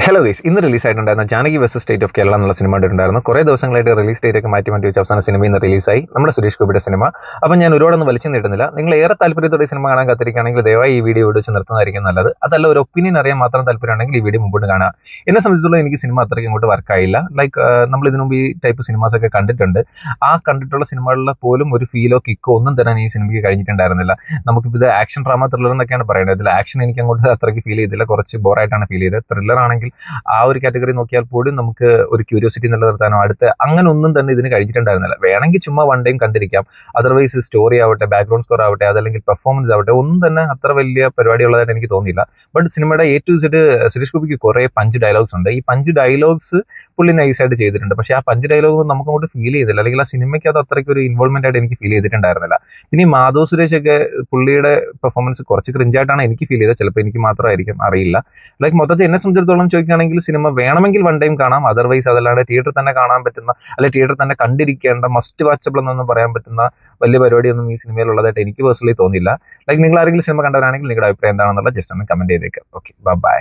Hello guys, ഇന്ന് release ആയിട്ടുണ്ടായിരുന്ന Janaki versus state of Kerala എന്നുള്ള സിനിമ ഉണ്ടായിരുന്നു. കുറേ ദിവസങ്ങളായിട്ട് റിലീസ് ഡേറ്റ് ഒക്കെ മാറ്റി വെച്ച അവസാന സിനിമ ഇന്ന് റിലീസായി, നമ്മുടെ സുരേഷ് ഗോപിയുടെ സിനിമ. അപ്പം ഞാൻ ഒരുപാടൊന്നും വലിച്ചു നീട്ടുന്നില്ല. നിങ്ങൾ ഏറെ താല്പര്യത്തോടെ സിനിമ കാണാൻ കാത്തിരിക്കുകയാണെങ്കിൽ ദയവായി ഈ വീഡിയോ വെച്ച് നിർത്തുന്നതായിരിക്കും നല്ലത്. അതല്ല, ഒരു ഒപ്പീനിയൻ അറിയാൻ മാത്രം താല്പര്യമുണ്ടെങ്കിൽ ഈ വീഡിയോ മുമ്പോട്ട് കാണാം. എന്നെ സംബന്ധിച്ചിടത്തോളം എനിക്ക് സിനിമ അത്രയ്ക്ക് ഇങ്ങോട്ട് വർക്കായില്ല. ലൈക്ക് നമ്മൾ ഇതിനു മുമ്പ് ഈ ടൈപ്പ് സിനിമാസ് ഒക്കെ കണ്ടിട്ടുണ്ട്. ആ കണ്ടിട്ടുള്ള സിനിമകളിലെ പോലും ഒരു ഫീലോ കിക്കോ ഒന്നും തരാൻ ഈ സിനിമയ്ക്ക് കഴിഞ്ഞിട്ടുണ്ടായിരുന്നില്ല. നമുക്കിപ്പോൾ ഇത് ആക്ഷൻ ഡ്രാമ ത്രില്ലർ എന്നൊക്കെയാണ് പറയുന്നത്. ഇതിൽ ആക്ഷൻ എനിക്ക് അങ്ങോട്ട് അത്രയ്ക്ക് ഫീൽ ചെയ്തില്ല. കുറച്ച് ബോറായിട്ടാണ് ഫീൽ ചെയ്തത്. ത്രില്ലർ ആണെങ്കിൽ ആ ഒരു കാറ്റഗറി നോക്കിയാൽ പോലും നമുക്ക് ഒരു ക്യൂരിയോസിറ്റി നിലനിർത്താനോ അടുത്ത് അങ്ങനെ ഒന്നും തന്നെ ഇതിന് കഴിഞ്ഞിട്ടുണ്ടായിരുന്നില്ല. വേണമെങ്കിൽ ചുമ്മാ വൺ ടൈം കണ്ടിരിക്കാം. അതർവൈസ് സ്റ്റോറി ആവട്ടെ, ബാക്ക്ഗ്രൗണ്ട് സ്കോർ ആവട്ടെ, അതല്ലെങ്കിൽ പെർഫോമൻസ് ആവട്ടെ, ഒന്നും തന്നെ അത്ര വലിയ പരിപാടിയുള്ളതായിട്ട് എനിക്ക് തോന്നിയില്ല. ബട്ട് സിനിമയുടെ A to Z സുരേഷ് ഗോപിക്ക് കുറെ പഞ്ച് ഡയലോഗ്സ് ഉണ്ട്. ഈ പഞ്ച് ഡയലോഗ്സ് പുള്ളി നൈസായിട്ട് ചെയ്തിട്ടുണ്ട്. പക്ഷേ ആ പഞ്ച് ഡയലോഗ് നമുക്ക് അങ്ങോട്ട് ഫീൽ ചെയ്തില്ല, അല്ലെങ്കിൽ ആ സിനിമയ്ക്ക് അത് അത്രയ്ക്ക് ഒരു ഇൻവോൾവ്മെന്റ് ആയിട്ട് എനിക്ക് ഫീൽ ചെയ്തിട്ടുണ്ടായിരുന്നില്ല. പിന്നെ ഈ മാധവ് സുരേഷ് ഒക്കെ പുള്ളിയുടെ പെർഫോമൻസ് കുറച്ച് ക്രിഞ്ചായിട്ടാണ് എനിക്ക് ഫീൽ ചെയ്തത്. ചിലപ്പോൾ എനിക്ക് മാത്രമായിരിക്കും, അറിയില്ല. ലൈക്ക് മൊത്തത്തിൽ എന്നെ സംബന്ധിച്ചിടത്തോളം ചോദിക്കുകയാണെങ്കിൽ സിനിമ വേണമെങ്കിൽ വൺ ടൈം കാണാം. അതർവൈസ് അതല്ലാണ്ട് തിയേറ്ററിൽ തന്നെ കാണാൻ പറ്റുന്ന, അല്ലെങ്കിൽ തിയേറ്ററിൽ തന്നെ കണ്ടിരിക്കേണ്ട മസ്റ്റ് വാച്ചബിൾ എന്നൊന്നും പറയാൻ പറ്റുന്ന വലിയ പരിപാടിയൊന്നും ഈ സിനിമയിൽ ഉള്ളതായിട്ട് എനിക്ക് പേഴ്സണലി തോന്നിയില്ല. ലൈക്ക് നിങ്ങൾ ആരെങ്കിലും സിനിമ കണ്ടവരാണെങ്കിൽ നിങ്ങളുടെ അഭിപ്രായം എന്താണെന്നുള്ള ജസ്റ്റ് ഒന്ന് കമന്റ് ചെയ്തേക്കാം. Okay, by.